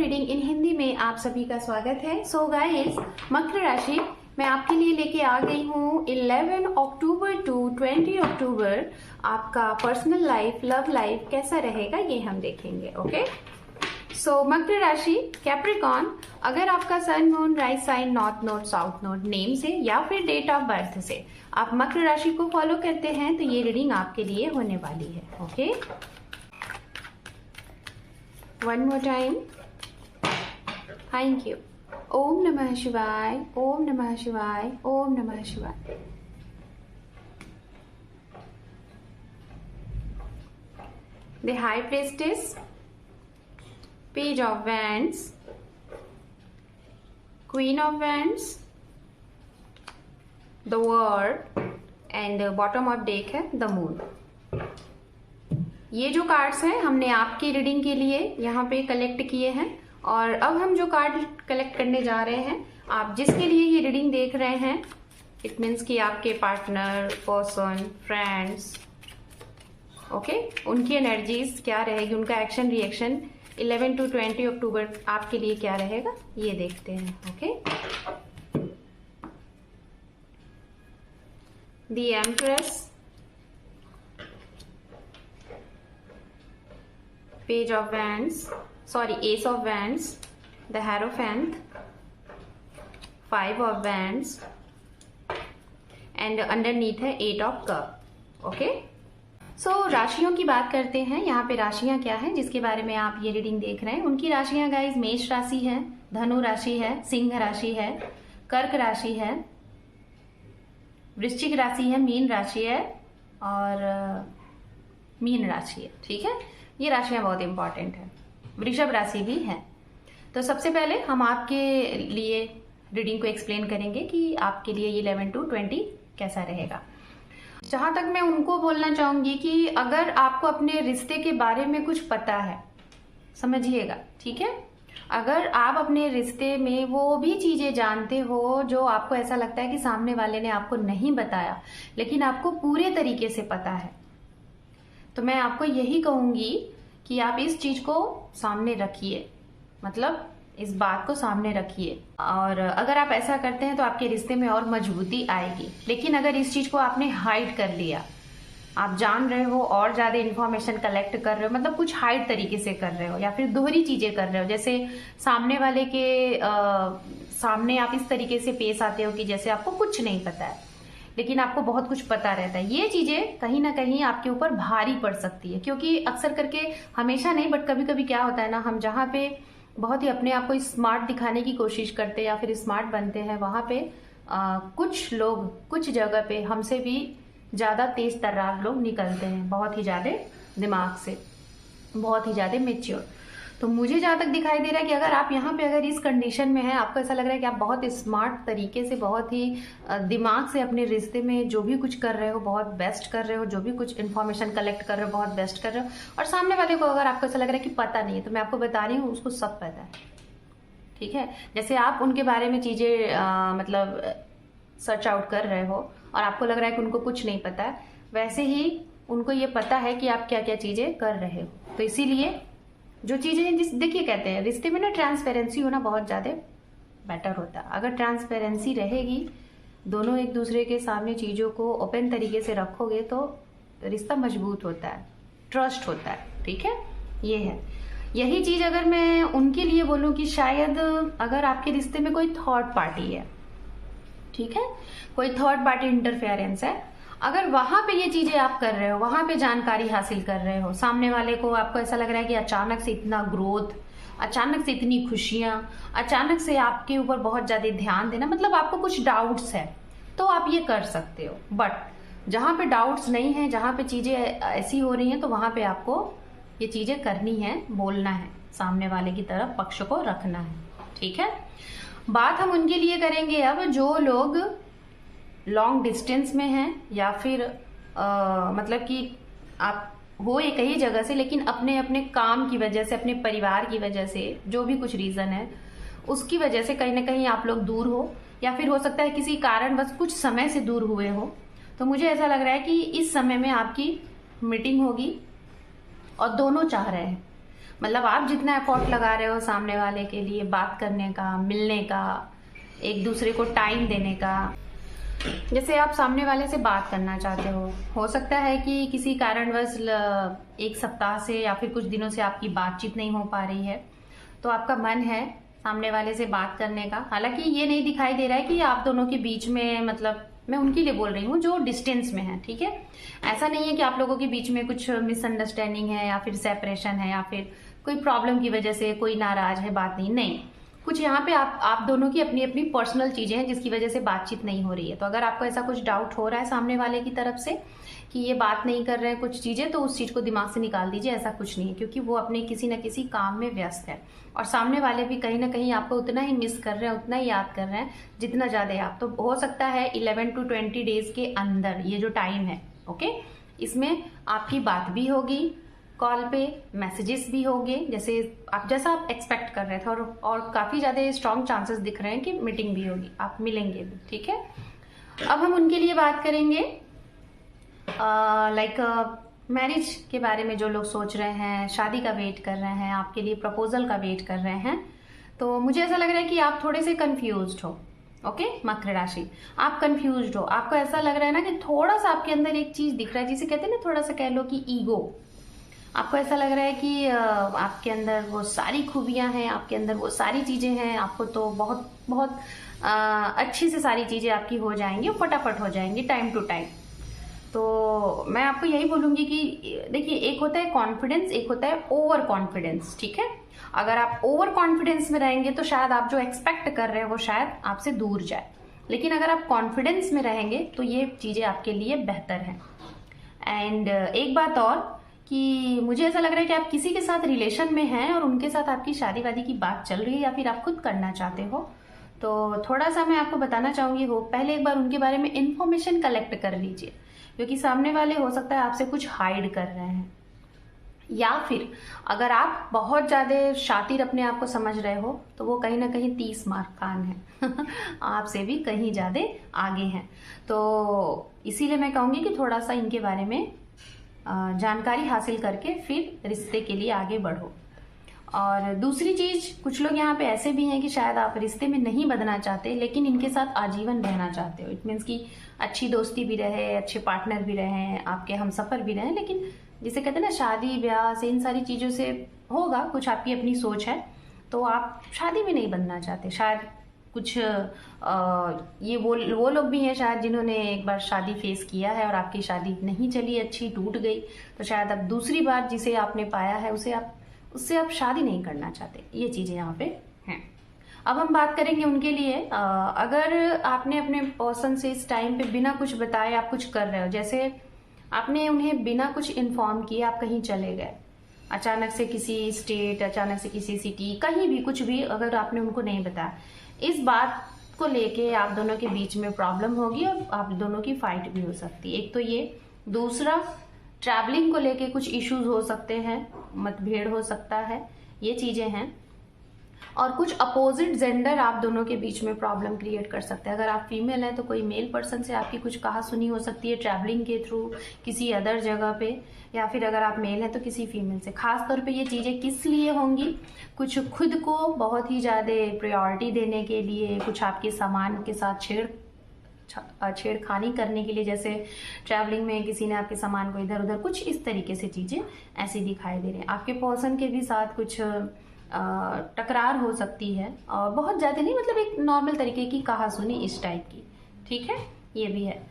Reading in Hindi में आप सभी का स्वागत है। सो गाइस, मकर राशि मैं आपके लिए लेके आ गई हूँ 11 अक्टूबर टू 20 अक्टूबर। आपका पर्सनल लाइफ, लव लाइफ कैसा रहेगा ये हम देखेंगे। ओके, सो मकर राशि कैप्रिकॉर्न, अगर आपका sun moon rise sign north node south node name से या फिर डेट ऑफ बर्थ से आप मकर राशि को फॉलो करते हैं तो ये रीडिंग आपके लिए होने वाली है। Okay, one more time, thank you. ओम नमः शिवाय, ओम नमः शिवाय, ओम नमः शिवाय। The high priestess, page of wands, queen of wands, the world and bottom of deck है द मून। ये जो कार्ड्स हैं हमने आपकी रीडिंग के लिए यहाँ पे कलेक्ट किए हैं और अब हम जो कार्ड कलेक्ट करने जा रहे हैं, आप जिसके लिए ये रीडिंग देख रहे हैं, इट मीन्स कि आपके पार्टनर, पर्सन, फ्रेंड्स, ओके, उनकी एनर्जीज क्या रहेगी, उनका एक्शन रिएक्शन 11 टू 20 अक्टूबर आपके लिए क्या रहेगा ये देखते हैं। Okay, the empress, Page of Wands, sorry, Ace of Wands, the Hierophant, Five of Wands, and underneath है Eight of Cup। ओके, सो राशियों की बात करते हैं। यहाँ पे राशियां क्या है जिसके बारे में आप ये रीडिंग देख रहे हैं, उनकी राशियां गाइज मेष राशि है, धनु राशि है, सिंह राशि है, कर्क राशि है, वृश्चिक राशि है, मीन राशि है और मीन राशि है। ठीक है, ये राशियां बहुत इंपॉर्टेंट है। वृषभ राशि भी है। तो सबसे पहले हम आपके लिए रीडिंग को एक्सप्लेन करेंगे कि आपके लिए ये 11 टू 20 कैसा रहेगा। जहां तक मैं उनको बोलना चाहूंगी कि अगर आपको अपने रिश्ते के बारे में कुछ पता है, समझिएगा, ठीक है, अगर आप अपने रिश्ते में वो भी चीजें जानते हो जो आपको ऐसा लगता है कि सामने वाले ने आपको नहीं बताया लेकिन आपको पूरे तरीके से पता है, तो मैं आपको यही कहूंगी कि आप इस चीज को सामने रखिए, मतलब इस बात को सामने रखिए। और अगर आप ऐसा करते हैं तो आपके रिश्ते में और मजबूती आएगी। लेकिन अगर इस चीज को आपने हाइड कर लिया, आप जान रहे हो और ज्यादा इंफॉर्मेशन कलेक्ट कर रहे हो, मतलब कुछ हाइड तरीके से कर रहे हो या फिर दोहरी चीजें कर रहे हो, जैसे सामने वाले के सामने आप इस तरीके से पेश आते हो कि जैसे आपको कुछ नहीं पता है लेकिन आपको बहुत कुछ पता रहता है, ये चीजें कहीं ना कहीं आपके ऊपर भारी पड़ सकती है। क्योंकि अक्सर करके, हमेशा नहीं बट कभी कभी क्या होता है ना, हम जहाँ पे बहुत ही अपने आप को स्मार्ट दिखाने की कोशिश करते हैं या फिर स्मार्ट बनते हैं, वहां पे कुछ लोग कुछ जगह पे हमसे भी ज्यादा तेज तर्रार लोग निकलते हैं, बहुत ही ज्यादा दिमाग से, बहुत ही ज्यादा मेच्योर। तो मुझे जहां तक दिखाई दे रहा है कि अगर आप यहाँ पे अगर इस कंडीशन में हैं, आपको ऐसा लग रहा है कि आप बहुत स्मार्ट तरीके से, बहुत ही दिमाग से अपने रिश्ते में जो भी कुछ कर रहे हो बहुत बेस्ट कर रहे हो, जो भी कुछ इन्फॉर्मेशन कलेक्ट कर रहे हो बहुत बेस्ट कर रहे हो, और सामने वाले को अगर आपको ऐसा लग रहा है कि पता नहीं है, तो मैं आपको बता रही हूँ उसको सब पता है। ठीक है, जैसे आप उनके बारे में चीजें मतलब सर्च आउट कर रहे हो और आपको लग रहा है कि उनको कुछ नहीं पता है, वैसे ही उनको ये पता है कि आप क्या क्या चीजें कर रहे हो। तो इसीलिए जो चीजें, जिस देखिए कहते हैं रिश्ते में ना ट्रांसपेरेंसी होना बहुत ज्यादा बेटर होता है। अगर ट्रांसपेरेंसी रहेगी, दोनों एक दूसरे के सामने चीजों को ओपन तरीके से रखोगे तो रिश्ता मजबूत होता है, ट्रस्ट होता है। ठीक है, ये है। यही चीज अगर मैं उनके लिए बोलूं कि शायद अगर आपके रिश्ते में कोई थर्ड पार्टी है, ठीक है, कोई थर्ड पार्टी इंटरफेरेंस है, अगर वहां पे ये चीजें आप कर रहे हो, वहां पे जानकारी हासिल कर रहे हो, सामने वाले को आपको ऐसा लग रहा है कि अचानक से इतना ग्रोथ, अचानक से इतनी खुशियां, अचानक से आपके ऊपर बहुत ज्यादा ध्यान देना, मतलब आपको कुछ डाउट्स है, तो आप ये कर सकते हो। बट जहां पे डाउट्स नहीं है, जहां पे चीजें ऐसी हो रही हैं, तो वहां पे आपको ये चीजें करनी है, बोलना है, सामने वाले की तरफ पक्ष को रखना है। ठीक है, बात हम उनके लिए करेंगे अब जो लोग लॉन्ग डिस्टेंस में हैं या फिर मतलब कि आप हो एक ही जगह से लेकिन अपने अपने काम की वजह से, अपने परिवार की वजह से, जो भी कुछ रीजन है उसकी वजह से कहीं ना कहीं आप लोग दूर हो, या फिर हो सकता है किसी कारण बस कुछ समय से दूर हुए हो। तो मुझे ऐसा लग रहा है कि इस समय में आपकी मीटिंग होगी और दोनों चाह रहे हैं, मतलब आप जितना एफर्ट लगा रहे हो सामने वाले के लिए बात करने का, मिलने का, एक दूसरे को टाइम देने का, जैसे आप सामने वाले से बात करना चाहते हो सकता है कि किसी कारणवश एक सप्ताह से या फिर कुछ दिनों से आपकी बातचीत नहीं हो पा रही है, तो आपका मन है सामने वाले से बात करने का। हालांकि ये नहीं दिखाई दे रहा है कि आप दोनों के बीच में, मतलब मैं उनके लिए बोल रही हूँ जो डिस्टेंस में है, ठीक है। ऐसा नहीं है कि आप लोगों के बीच में कुछ मिसअंडरस्टैंडिंग है या फिर सेपरेशन है या फिर कोई प्रॉब्लम की वजह से कोई नाराज है, बात नहीं, कुछ यहाँ पे आप दोनों की अपनी अपनी पर्सनल चीजें हैं जिसकी वजह से बातचीत नहीं हो रही है। तो अगर आपको ऐसा कुछ डाउट हो रहा है सामने वाले की तरफ से कि ये बात नहीं कर रहे हैं कुछ चीजें, तो उस चीज को दिमाग से निकाल दीजिए। ऐसा कुछ नहीं है, क्योंकि वो अपने किसी न किसी काम में व्यस्त है और सामने वाले भी कहीं ना कहीं आपको उतना ही मिस कर रहे हैं, उतना ही याद कर रहे हैं जितना ज्यादा आप। तो हो सकता है 11 to 20 डेज के अंदर ये जो टाइम है, ओके, इसमें आपकी बात भी होगी, कॉल पे मैसेजेस भी होंगे जैसा आप एक्सपेक्ट कर रहे थे, और काफी ज्यादा स्ट्रॉन्ग चांसेस दिख रहे हैं कि मीटिंग भी होगी, आप मिलेंगे भी, ठीक है। अब हम उनके लिए बात करेंगे लाइक मैरिज के बारे में। जो लोग सोच रहे हैं, शादी का वेट कर रहे हैं, आपके लिए प्रपोजल का वेट कर रहे हैं, तो मुझे ऐसा लग रहा है कि आप थोड़े से कंफ्यूज्ड हो, ओके। मकर राशि, आप कंफ्यूज्ड हो, आपको ऐसा लग रहा है ना कि थोड़ा सा आपके अंदर एक चीज दिख रहा है जिसे कहते हैं ना, थोड़ा सा कह लो कि ईगो। आपको ऐसा लग रहा है कि आपके अंदर वो सारी खूबियां हैं, आपके अंदर वो सारी चीजें हैं, आपको तो बहुत बहुत अच्छी से सारी चीजें आपकी हो जाएंगी, फटाफट हो जाएंगी टाइम टू टाइम। तो मैं आपको यही बोलूंगी कि देखिए, एक होता है कॉन्फिडेंस, एक होता है ओवर कॉन्फिडेंस, ठीक है। अगर आप ओवर कॉन्फिडेंस में रहेंगे तो शायद आप जो एक्सपेक्ट कर रहे हो वो शायद आपसे दूर जाए, लेकिन अगर आप कॉन्फिडेंस में रहेंगे तो ये चीजें आपके लिए बेहतर हैं। एंड एक बात और कि मुझे ऐसा लग रहा है कि आप किसी के साथ रिलेशन में हैं और उनके साथ आपकी शादी वादी की बात चल रही है या फिर आप खुद करना चाहते हो। तो थोड़ा सा मैं आपको बताना चाहूंगी, हो पहले एक बार उनके बारे में इंफॉर्मेशन कलेक्ट कर लीजिए, क्योंकि सामने वाले हो सकता है आपसे कुछ हाइड कर रहे हैं, या फिर अगर आप बहुत ज्यादा शातिर अपने आप को समझ रहे हो तो वो कहीं ना कहीं 30 मार्क कान है आपसे भी कहीं ज्यादा आगे हैं। तो इसीलिए मैं कहूंगी कि थोड़ा सा इनके बारे में जानकारी हासिल करके फिर रिश्ते के लिए आगे बढ़ो। और दूसरी चीज, कुछ लोग यहाँ पे ऐसे भी हैं कि शायद आप रिश्ते में नहीं बदलना चाहते लेकिन इनके साथ आजीवन रहना चाहते हो। इट मीन्स कि अच्छी दोस्ती भी रहे, अच्छे पार्टनर भी रहे, आपके हमसफर भी रहे, लेकिन जिसे कहते हैं ना शादी ब्याह से, इन सारी चीजों से होगा, कुछ आपकी अपनी सोच है, तो आप शादी में नहीं बनना चाहते। शायद कुछ ये वो लोग भी हैं शायद जिन्होंने एक बार शादी फेस किया है और आपकी शादी नहीं चली अच्छी, टूट गई, तो शायद अब दूसरी बार जिसे आपने पाया है उससे आप शादी नहीं करना चाहते। ये चीजें यहाँ पे हैं। अब हम बात करेंगे उनके लिए। अगर आपने अपने पर्सन से इस टाइम पे बिना कुछ बताए आप कुछ कर रहे हो, जैसे आपने उन्हें बिना कुछ इन्फॉर्म किए आप कहीं चले गए, अचानक से किसी स्टेट, अचानक से किसी सिटी, कहीं भी कुछ भी अगर आपने उनको नहीं बताया, इस बात को लेके आप दोनों के बीच में प्रॉब्लम होगी और आप दोनों की फाइट भी हो सकती है। एक तो ये, दूसरा ट्रैवलिंग को लेके कुछ इश्यूज हो सकते हैं, मतभेद हो सकता है, ये चीजें हैं। और कुछ अपोजिट जेंडर आप दोनों के बीच में प्रॉब्लम क्रिएट कर सकते हैं। अगर आप फीमेल हैं तो कोई मेल पर्सन से आपकी कुछ कहा सुनी हो सकती है ट्रैवलिंग के थ्रू किसी अदर जगह पे, या फिर अगर आप मेल हैं तो किसी फीमेल से। खास तौर पे ये चीजें किस लिए होंगी, कुछ खुद को बहुत ही ज्यादा प्रायोरिटी देने के लिए, कुछ आपके सामान के साथ छेड़खानी करने के लिए, जैसे ट्रैवलिंग में किसी ने आपके सामान को इधर उधर, कुछ इस तरीके से चीजें ऐसी दिखाई दे रही हैं। आपके पर्सन के भी साथ कुछ टकरार हो सकती है, और बहुत ज्यादा नहीं, मतलब एक नॉर्मल तरीके की कहा सुनी इस टाइप की, ठीक है, ये भी है।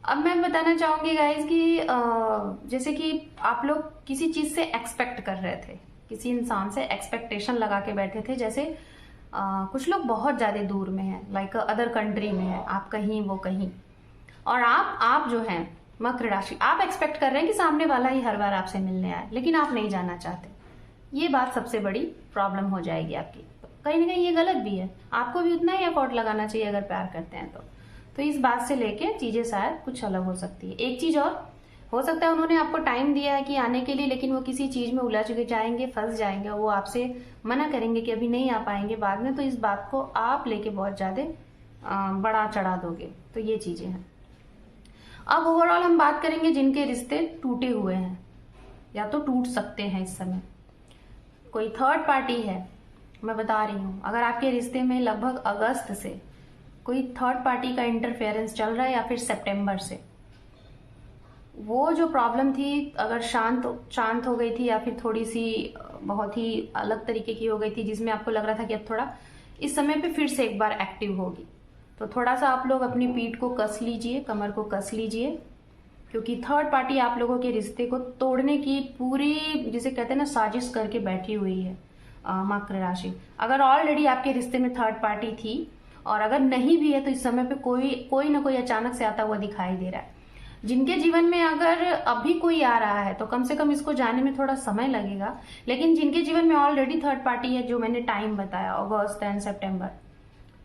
अब मैं बताना चाहूंगी गाइज कि जैसे कि आप लोग किसी चीज से एक्सपेक्ट कर रहे थे, किसी इंसान से एक्सपेक्टेशन लगा के बैठे थे, जैसे कुछ लोग बहुत ज्यादा दूर में हैं, लाइक अदर कंट्री में है, आप कहीं वो कहीं, और आप जो हैं मकर राशि, आप एक्सपेक्ट कर रहे हैं कि सामने वाला ही हर बार आपसे मिलने आए, लेकिन आप नहीं जाना चाहते। ये बात सबसे बड़ी प्रॉब्लम हो जाएगी आपकी। कहीं ना कहीं ये गलत भी है, आपको भी उतना ही एफर्ट लगाना चाहिए अगर प्यार करते हैं तो इस बात से लेके चीजें शायद कुछ अलग हो सकती है। एक चीज और हो सकता है, उन्होंने आपको टाइम दिया है कि आने के लिए, लेकिन वो किसी चीज में उलझ जाएंगे, फंस जाएंगे, वो आपसे मना करेंगे कि अभी नहीं आ पाएंगे बाद में, तो इस बात को आप लेके बहुत ज्यादा बड़ा चढ़ा दोगे। तो ये चीजें हैं। अब ओवरऑल हम बात करेंगे जिनके रिश्ते टूटे हुए हैं या तो टूट सकते हैं इस समय। कोई थर्ड पार्टी है, मैं बता रही हूँ, अगर आपके रिश्ते में लगभग अगस्त से कोई थर्ड पार्टी का इंटरफेरेंस चल रहा है या फिर सितंबर से, वो जो प्रॉब्लम थी अगर शांत हो गई थी या फिर थोड़ी सी बहुत ही अलग तरीके की हो गई थी, जिसमें आपको लग रहा था कि अब थोड़ा इस समय पे फिर से एक बार एक्टिव होगी, तो थोड़ा सा आप लोग अपनी पीठ को कस लीजिए, कमर को कस लीजिए, क्योंकि थर्ड पार्टी आप लोगों के रिश्ते को तोड़ने की पूरी, जिसे कहते हैं ना, साजिश करके बैठी हुई है मकर राशि। अगर ऑलरेडी आपके रिश्ते में थर्ड पार्टी थी और अगर नहीं भी है तो इस समय पे कोई ना कोई अचानक से आता हुआ दिखाई दे रहा है। जिनके जीवन में अगर अभी कोई आ रहा है तो कम से कम इसको जाने में थोड़ा समय लगेगा, लेकिन जिनके जीवन में ऑलरेडी थर्ड पार्टी है, जो मैंने टाइम बताया अगस्त एंड सितंबर,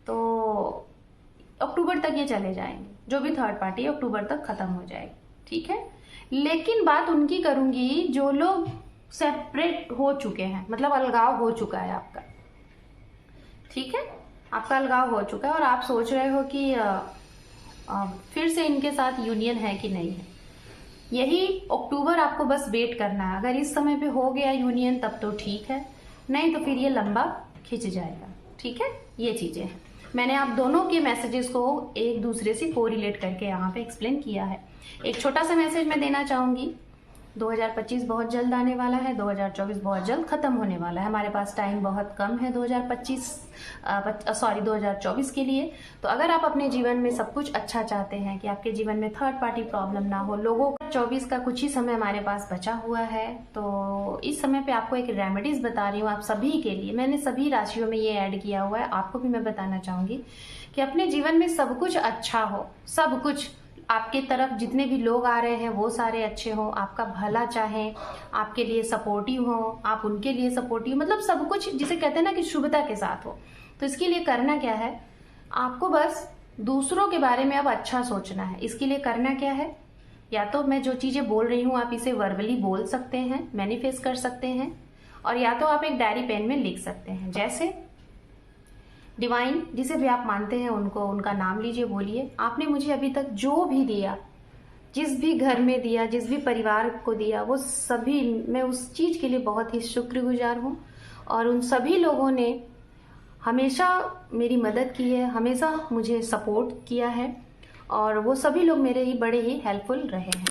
तो अक्टूबर तक ये चले जाएंगे। जो भी थर्ड पार्टी है अक्टूबर तक खत्म हो जाएगी, ठीक है। लेकिन बात उनकी करूंगी जो लोग सेपरेट हो चुके हैं, मतलब अलगाव हो चुका है आपका, ठीक है, आपका अलगाव हो चुका है और आप सोच रहे हो कि फिर से इनके साथ यूनियन है कि नहीं है। यही अक्टूबर आपको बस वेट करना है। अगर इस समय पे हो गया यूनियन तब तो ठीक है, नहीं तो फिर ये लंबा खिंच जाएगा, ठीक है। ये चीजें हैं, मैंने आप दोनों के मैसेजेस को एक दूसरे से कोरिलेट करके यहाँ पे एक्सप्लेन किया है। एक छोटा सा मैसेज मैं देना चाहूंगी, 2025 बहुत जल्द आने वाला है, 2024 बहुत जल्द खत्म होने वाला है, हमारे पास टाइम बहुत कम है 2024 के लिए। तो अगर आप अपने जीवन में सब कुछ अच्छा चाहते हैं कि आपके जीवन में थर्ड पार्टी प्रॉब्लम ना हो, लोगों का 24 का कुछ ही समय हमारे पास बचा हुआ है, तो इस समय पे आपको एक रेमेडीज बता रही हूँ आप सभी के लिए। मैंने सभी राशियों में ये ऐड किया हुआ है, आपको भी मैं बताना चाहूंगी कि अपने जीवन में सब कुछ अच्छा हो, सब कुछ आपके तरफ जितने भी लोग आ रहे हैं वो सारे अच्छे हो, आपका भला चाहें, आपके लिए सपोर्टिव हो, आप उनके लिए सपोर्टिव, मतलब सब कुछ जिसे कहते हैं ना कि शुभता के साथ हो। तो इसके लिए करना क्या है, आपको बस दूसरों के बारे में अब अच्छा सोचना है। इसके लिए करना क्या है, या तो मैं जो चीजें बोल रही हूँ आप इसे वर्बली बोल सकते हैं, मैनिफेस्ट कर सकते हैं, और या तो आप एक डायरी पेन में लिख सकते हैं। जैसे डिवाइन, जिसे भी आप मानते हैं उनको, उनका नाम लीजिए, बोलिए, आपने मुझे अभी तक जो भी दिया, जिस भी घर में दिया, जिस भी परिवार को दिया, वो सभी, मैं उस चीज के लिए बहुत ही शुक्रगुजार हूँ, और उन सभी लोगों ने हमेशा मेरी मदद की है, हमेशा मुझे सपोर्ट किया है, और वो सभी लोग मेरे ही बड़े ही हेल्पफुल रहे हैं।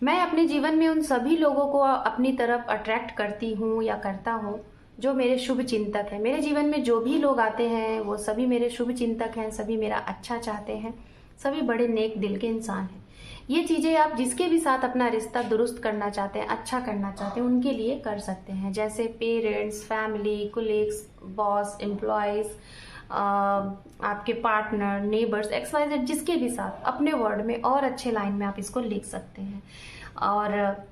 मैं अपने जीवन में उन सभी लोगों को अपनी तरफ अट्रैक्ट करती हूँ या करता हूँ जो मेरे शुभ चिंतक हैं। मेरे जीवन में जो भी लोग आते हैं वो सभी मेरे शुभ चिंतक हैं, सभी मेरा अच्छा चाहते हैं, सभी बड़े नेक दिल के इंसान हैं। ये चीजें आप जिसके भी साथ अपना रिश्ता दुरुस्त करना चाहते हैं, अच्छा करना चाहते हैं, उनके लिए कर सकते हैं। जैसे parents, family, colleagues, boss, employees, आपके पार्टनर, नेबर्स, XYZ, जिसके भी साथ अपने वर्ड में और अच्छे लाइन में आप इसको लिख सकते हैं। और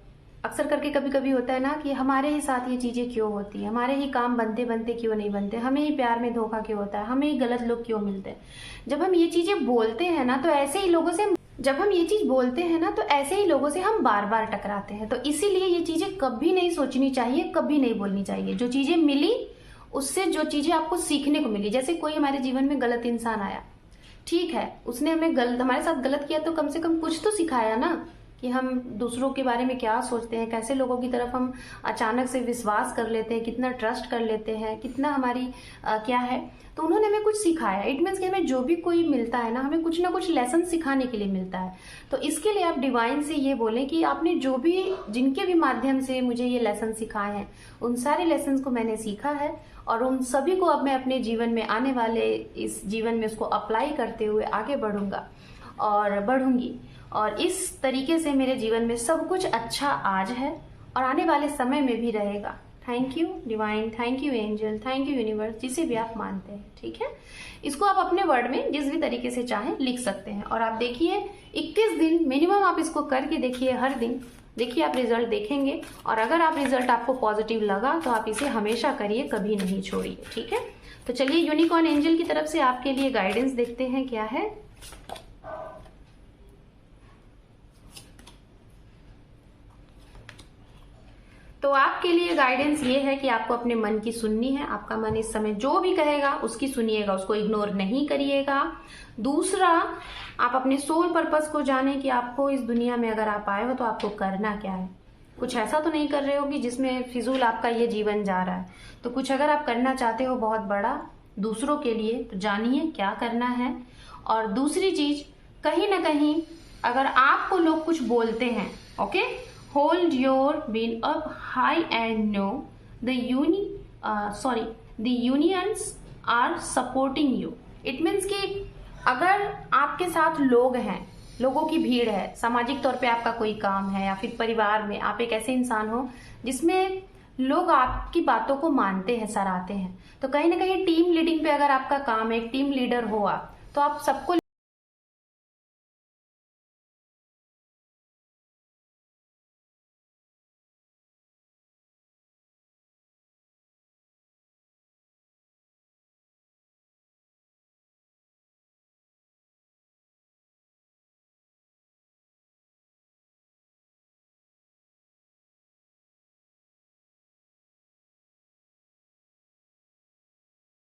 अक्सर करके कभी कभी होता है ना कि हमारे ही साथ ये चीजें क्यों होती है, हमारे ही काम बनते बनते क्यों नहीं बनते, हमें ही प्यार में धोखा क्यों होता है, हमें ही गलत लोग क्यों मिलते हैं। जब हम ये चीजें बोलते हैं ना तो ऐसे ही लोगों से हम बार बार टकराते हैं। तो इसीलिए ये चीजें कभी नहीं सोचनी चाहिए, कभी नहीं बोलनी चाहिए। जो चीजें मिली उससे जो चीजें आपको सीखने को मिली, जैसे कोई हमारे जीवन में गलत इंसान आया, ठीक है, उसने हमारे साथ गलत किया, तो कम से कम कुछ तो सिखाया ना कि हम दूसरों के बारे में क्या सोचते हैं, कैसे लोगों की तरफ हम अचानक से विश्वास कर लेते हैं, कितना ट्रस्ट कर लेते हैं, कितना हमारी क्या है। तो उन्होंने हमें कुछ सिखाया। इट मीन्स कि हमें जो भी कोई मिलता है ना, हमें कुछ ना कुछ लेसन सिखाने के लिए मिलता है। तो इसके लिए आप डिवाइन से ये बोलें कि आपने जो भी, जिनके भी माध्यम से मुझे ये लेसन सिखाए हैं, उन सारे लेसन को मैंने सीखा है, और उन सभी को अब मैं अपने जीवन में, आने वाले इस जीवन में उसको अप्लाई करते हुए आगे बढ़ूंगा और बढ़ूंगी। और इस तरीके से मेरे जीवन में सब कुछ अच्छा आज है और आने वाले समय में भी रहेगा। Thank you divine, thank you angel, thank you universe, जिसे भी आप मानते हैं, ठीक है। इसको आप अपने वर्ड में जिस भी तरीके से चाहें लिख सकते हैं। और आप देखिए 21 दिन मिनिमम आप इसको करके देखिए, हर दिन देखिए, आप रिजल्ट देखेंगे। और अगर आप रिजल्ट आपको पॉजिटिव लगा तो आप इसे हमेशा करिए, कभी नहीं छोड़िए, ठीक है। तो चलिए यूनिकॉर्न एंजल की तरफ से आपके लिए गाइडेंस देखते हैं क्या है। तो आपके लिए गाइडेंस ये है कि आपको अपने मन की सुननी है। आपका मन इस समय जो भी कहेगा उसकी सुनिएगा, उसको इग्नोर नहीं करिएगा। दूसरा, आप अपने सोल पर्पस को जाने कि आपको इस दुनिया में अगर आप आए हो तो आपको करना क्या है। कुछ ऐसा तो नहीं कर रहे हो कि जिसमें फिजूल आपका ये जीवन जा रहा है। तो कुछ अगर आप करना चाहते हो बहुत बड़ा दूसरों के लिए, तो जानिए क्या करना है। और दूसरी चीज, कहीं ना कहीं अगर आपको लोग कुछ बोलते हैं, okay, hold your bean up high and know the unions are supporting you. It means कि अगर आपके साथ लोग हैं, लोगों की भीड़ है, सामाजिक तौर पे आपका कोई काम है, या फिर परिवार में आप एक ऐसे इंसान हो जिसमें लोग आपकी बातों को मानते हैं, सराहते हैं, तो कहीं ना कहीं टीम लीडिंग पे अगर आपका काम है, एक टीम लीडर हो आप, तो आप सबको